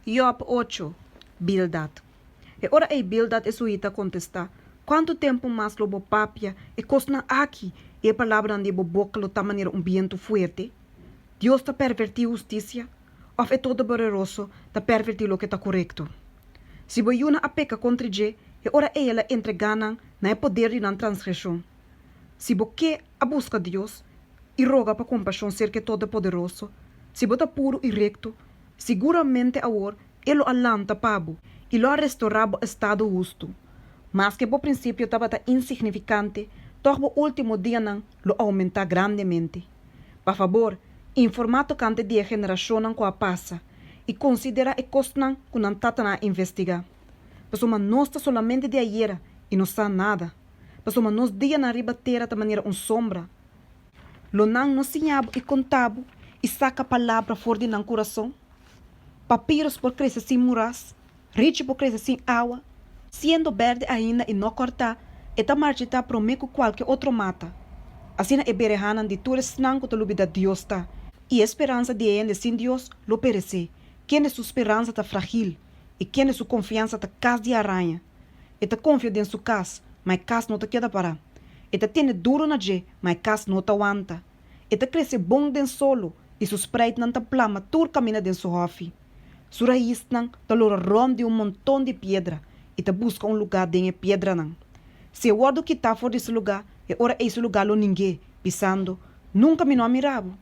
Job 8, Bildad. E ora ei Bildad e suita contestar. Quanto tempo mais lobo papia e cosna aqui e a palavra de boca lo maneira viento fuerte? Deus está pervertir justiça? Ou é todo poderoso está pervertir lo que está correto? Se boiuna a peca contra je, e ora ela entregana na poder de na transgressão. Se boque a busca de Deus e roga para compaixão ser que todo poderoso, se bota puro e recto, seguramente agora ele alanta pabo e lo restaurava estado justo. Mas que por princípio estava insignificante, toch por último dia não lo aumenta grandemente. Por favor, informato cante de geração com a passa e considera e cosnan que não tata na investigar. Mas uma não está solamente de ayer e não está nada. Mas uma nos dia na ribatera de maneira sombra. Lo não sinhabo e contabo e saca palavra fora de nan coração. Papiros por crescer sem muras, riche por crescer sem água, sendo verde ainda e não cortar, e ta marchita promeco qualquer outro mata. Assim é berehanan de todos não que te lubida Deus tá, e a esperança de ele sem Deus lo perecer. Quem é sua esperança tá frágil, e quem é sua confiança tá cas de aranha. E ta confia em sua casa, mas casa não te queda para. E ta tiene duro na je, mas casa não te aguanta. E ta cresce bom den solo, e sua sprite não ta plama tur camina den sua hofi. Sua raiz não ta lora rom de montão de pedra, e ta busca lugar de pedra não. Se o guardo que tá fora desse lugar, e ora esse lugar lo ninguém, pisando, nunca me não miravo.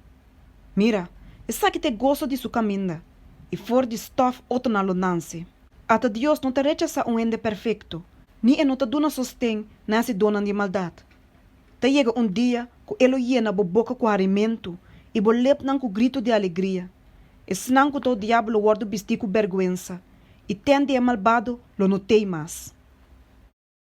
Mira, essa que te gosto de sua caminha, e fora de stof outro na lonance. Até Deus não te rechaça ende perfeito, nem não te dona sostém, nem se dona de maldade. Te chega dia que ele llena a boca com alimento, e bolep não com grito de alegria. E senão que o diabo guarda vestir com vergüenza, e tende a malvado lo notei mais.